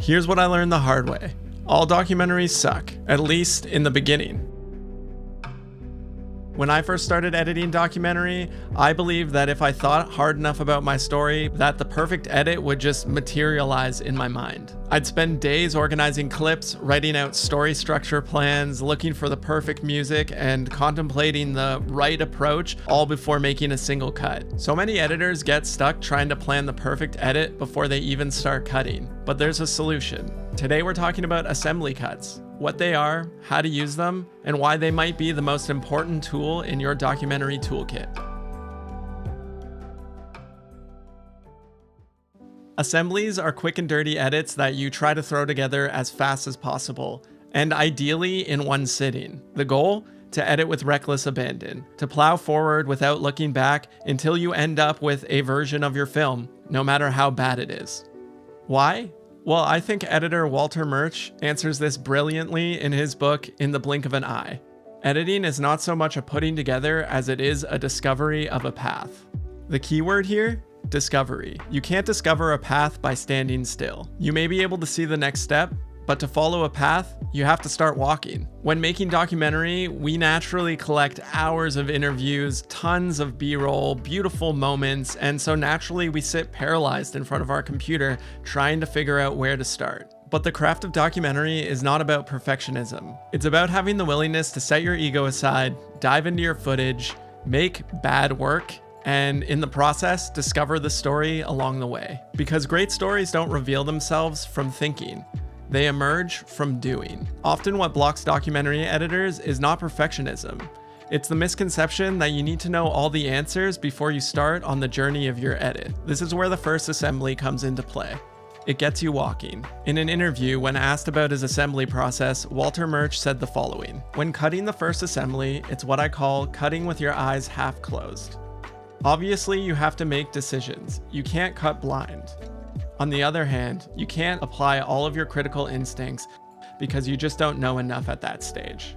Here's what I learned the hard way. All documentaries suck, at least in the beginning. When I first started editing documentary, I believed that if I thought hard enough about my story, that the perfect edit would just materialize in my mind. I'd spend days organizing clips, writing out story structure plans, looking for the perfect music, and contemplating the right approach, all before making a single cut. So many editors get stuck trying to plan the perfect edit before they even start cutting. But there's a solution. Today we're talking about assembly cuts. What they are, how to use them, and why they might be the most important tool in your documentary toolkit. Assemblies are quick and dirty edits that you try to throw together as fast as possible, and ideally in one sitting. The goal? To edit with reckless abandon, to plow forward without looking back until you end up with a version of your film, no matter how bad it is. Why? Well, I think editor Walter Murch answers this brilliantly in his book, In the Blink of an Eye. Editing is not so much a putting together as it is a discovery of a path. The key word here? Discovery. You can't discover a path by standing still. You may be able to see the next step, but to follow a path, you have to start walking. When making documentary, we naturally collect hours of interviews, tons of B-roll, beautiful moments, and so naturally we sit paralyzed in front of our computer trying to figure out where to start. But the craft of documentary is not about perfectionism. It's about having the willingness to set your ego aside, dive into your footage, make bad work, and in the process, discover the story along the way. Because great stories don't reveal themselves from thinking. They emerge from doing. Often what blocks documentary editors is not perfectionism. It's the misconception that you need to know all the answers before you start on the journey of your edit. This is where the first assembly comes into play. It gets you walking. In an interview, when asked about his assembly process, Walter Murch said the following: "When cutting the first assembly, it's what I call cutting with your eyes half closed. Obviously, you have to make decisions. You can't cut blind. On the other hand, you can't apply all of your critical instincts because you just don't know enough at that stage."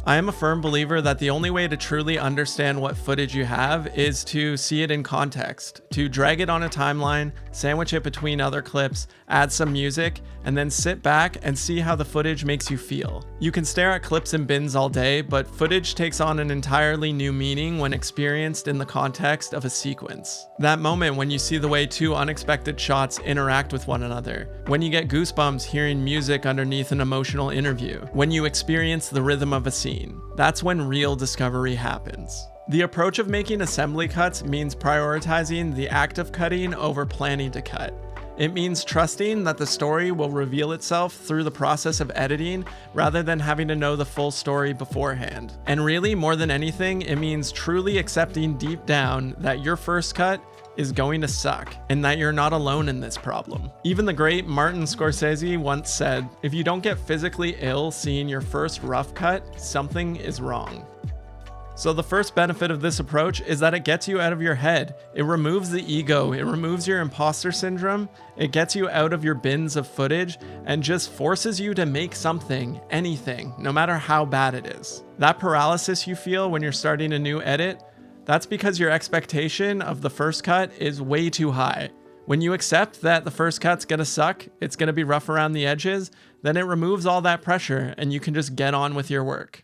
I am a firm believer that the only way to truly understand what footage you have is to see it in context, to drag it on a timeline, sandwich it between other clips, add some music, and then sit back and see how the footage makes you feel. You can stare at clips and bins all day, but footage takes on an entirely new meaning when experienced in the context of a sequence. That moment when you see the way two unexpected shots interact with one another, when you get goosebumps hearing music underneath an emotional interview, when you experience the rhythm of a scene. That's when real discovery happens. The approach of making assembly cuts means prioritizing the act of cutting over planning to cut. It means trusting that the story will reveal itself through the process of editing rather than having to know the full story beforehand. And really, more than anything, it means truly accepting deep down that your first cut is going to suck, and that you're not alone in this problem. Even the great Martin Scorsese once said, "If you don't get physically ill seeing your first rough cut, something is wrong." So the first benefit of this approach is that it gets you out of your head. It removes the ego, it removes your imposter syndrome, it gets you out of your bins of footage, and just forces you to make something, anything, no matter how bad it is. That paralysis you feel when you're starting a new edit, that's because your expectation of the first cut is way too high. When you accept that the first cut's gonna suck, it's gonna be rough around the edges, then it removes all that pressure and you can just get on with your work.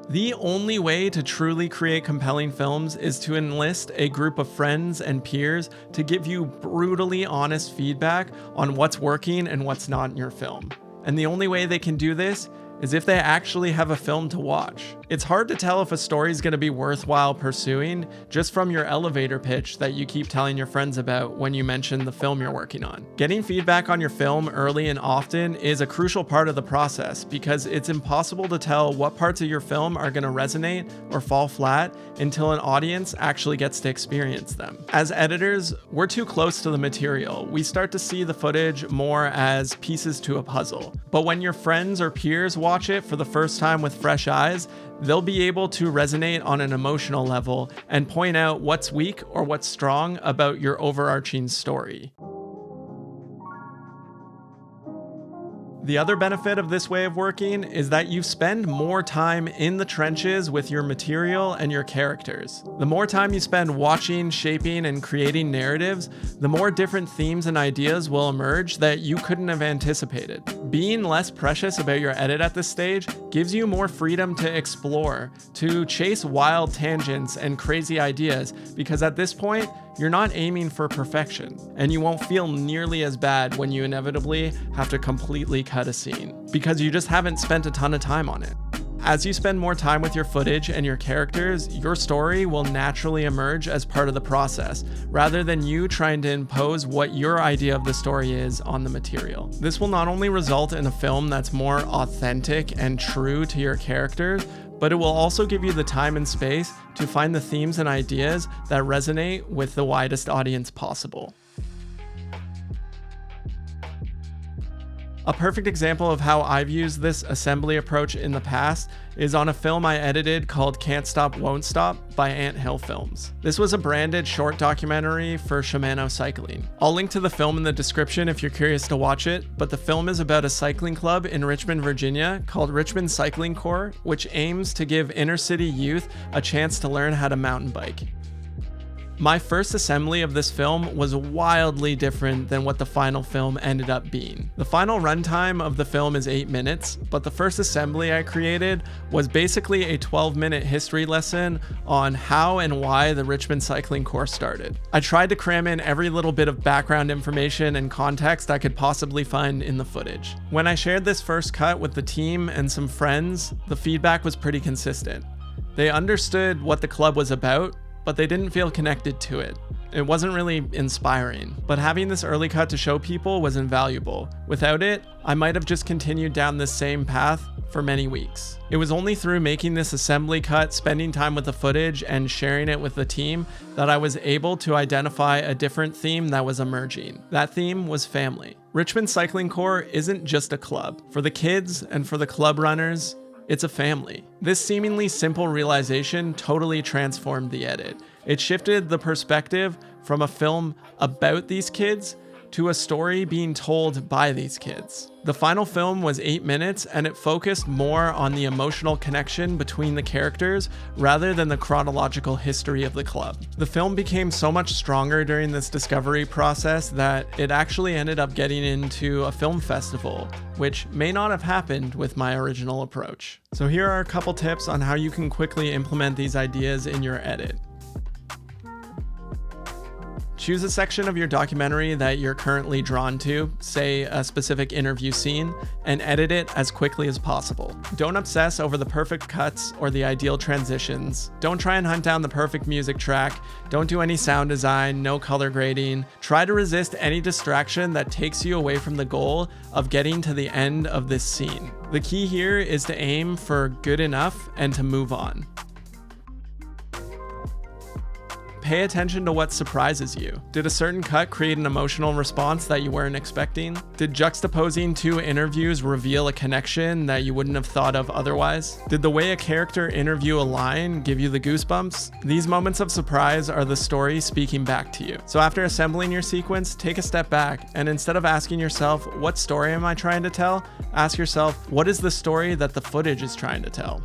The only way to truly create compelling films is to enlist a group of friends and peers to give you brutally honest feedback on what's working and what's not in your film. And the only way they can do this is if they actually have a film to watch. It's hard to tell if a story is going to be worthwhile pursuing just from your elevator pitch that you keep telling your friends about when you mention the film you're working on. Getting feedback on your film early and often is a crucial part of the process because it's impossible to tell what parts of your film are going to resonate or fall flat until an audience actually gets to experience them. As editors, we're too close to the material. We start to see the footage more as pieces to a puzzle. But when your friends or peers watch it for the first time with fresh eyes, they'll be able to resonate on an emotional level and point out what's weak or what's strong about your overarching story. The other benefit of this way of working is that you spend more time in the trenches with your material and your characters. The more time you spend watching, shaping, and creating narratives, the more different themes and ideas will emerge that you couldn't have anticipated. Being less precious about your edit at this stage gives you more freedom to explore, to chase wild tangents and crazy ideas, because at this point, you're not aiming for perfection, and you won't feel nearly as bad when you inevitably have to completely cut a scene, because you just haven't spent a ton of time on it. As you spend more time with your footage and your characters, your story will naturally emerge as part of the process, rather than you trying to impose what your idea of the story is on the material. This will not only result in a film that's more authentic and true to your characters, but it will also give you the time and space to find the themes and ideas that resonate with the widest audience possible. A perfect example of how I've used this assembly approach in the past is on a film I edited called Can't Stop Won't Stop by Ant Hill Films. This was a branded short documentary for Shimano Cycling. I'll link to the film in the description if you're curious to watch it, but the film is about a cycling club in Richmond, Virginia called Richmond Cycling Corps, which aims to give inner city youth a chance to learn how to mountain bike. My first assembly of this film was wildly different than what the final film ended up being. The final runtime of the film is 8 minutes, but the first assembly I created was basically a 12-minute history lesson on how and why the Richmond Cycling Corps started. I tried to cram in every little bit of background information and context I could possibly find in the footage. When I shared this first cut with the team and some friends, the feedback was pretty consistent. They understood what the club was about, but they didn't feel connected to it. It wasn't really inspiring, but having this early cut to show people was invaluable. Without it, I might have just continued down this same path for many weeks. It was only through making this assembly cut, spending time with the footage, and sharing it with the team that I was able to identify a different theme that was emerging. That theme was family. Richmond Cycling Corps isn't just a club. For the kids and for the club runners, it's a family. This seemingly simple realization totally transformed the edit. It shifted the perspective from a film about these kids to a story being told by these kids. The final film was 8 minutes, and it focused more on the emotional connection between the characters rather than the chronological history of the club. The film became so much stronger during this discovery process that it actually ended up getting into a film festival, which may not have happened with my original approach. So here are a couple tips on how you can quickly implement these ideas in your edit. Choose a section of your documentary that you're currently drawn to, say a specific interview scene, and edit it as quickly as possible. Don't obsess over the perfect cuts or the ideal transitions. Don't try and hunt down the perfect music track. Don't do any sound design, no color grading. Try to resist any distraction that takes you away from the goal of getting to the end of this scene. The key here is to aim for good enough and to move on. Pay attention to what surprises you. Did a certain cut create an emotional response that you weren't expecting? Did juxtaposing two interviews reveal a connection that you wouldn't have thought of otherwise? Did the way a character interview a line give you the goosebumps? These moments of surprise are the story speaking back to you. So after assembling your sequence, take a step back, and instead of asking yourself, what story am I trying to tell? Ask yourself, what is the story that the footage is trying to tell?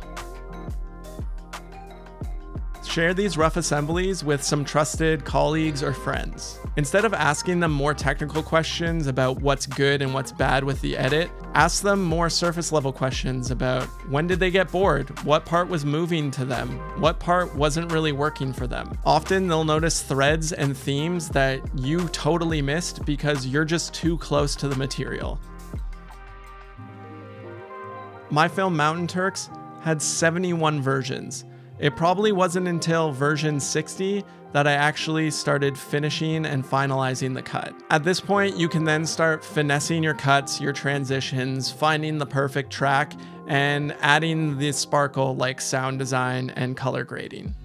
Share these rough assemblies with some trusted colleagues or friends. Instead of asking them more technical questions about what's good and what's bad with the edit, ask them more surface level questions about when did they get bored, what part was moving to them, what part wasn't really working for them. Often they'll notice threads and themes that you totally missed because you're just too close to the material. My film Mountain Turks had 71 versions. It probably wasn't until version 60 that I actually started finishing and finalizing the cut. At this point, you can then start finessing your cuts, your transitions, finding the perfect track, and adding the sparkle like sound design and color grading.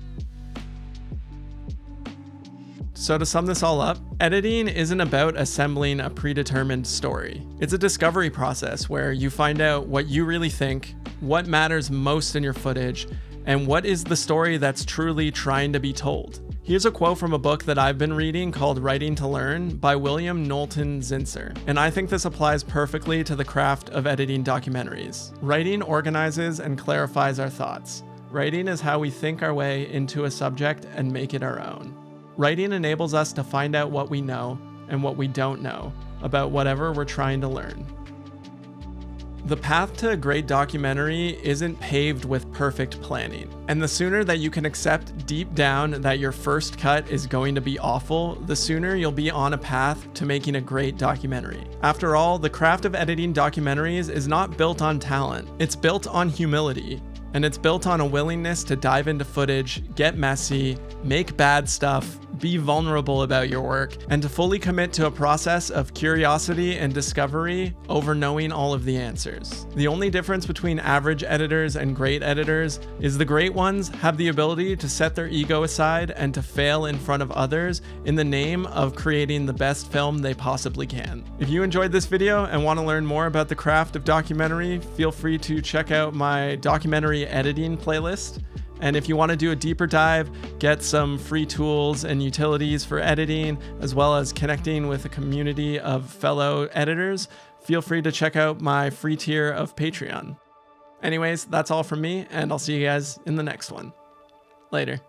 So to sum this all up, editing isn't about assembling a predetermined story. It's a discovery process where you find out what you really think, what matters most in your footage, and what is the story that's truly trying to be told. Here's a quote from a book that I've been reading called Writing to Learn by William Knowlton Zinsser, and I think this applies perfectly to the craft of editing documentaries. Writing organizes and clarifies our thoughts. Writing is how we think our way into a subject and make it our own. Writing enables us to find out what we know and what we don't know about whatever we're trying to learn. The path to a great documentary isn't paved with perfect planning, and the sooner that you can accept deep down that your first cut is going to be awful, the sooner you'll be on a path to making a great documentary. After all, the craft of editing documentaries is not built on talent, it's built on humility. And it's built on a willingness to dive into footage, get messy, make bad stuff, be vulnerable about your work, and to fully commit to a process of curiosity and discovery over knowing all of the answers. The only difference between average editors and great editors is the great ones have the ability to set their ego aside and to fail in front of others in the name of creating the best film they possibly can. If you enjoyed this video and want to learn more about the craft of documentary, feel free to check out my documentary editing playlist. And if you want to do a deeper dive, get some free tools and utilities for editing, as well as connecting with a community of fellow editors, feel free to check out my free tier of Patreon. Anyways, that's all from me, and I'll see you guys in the next one. Later.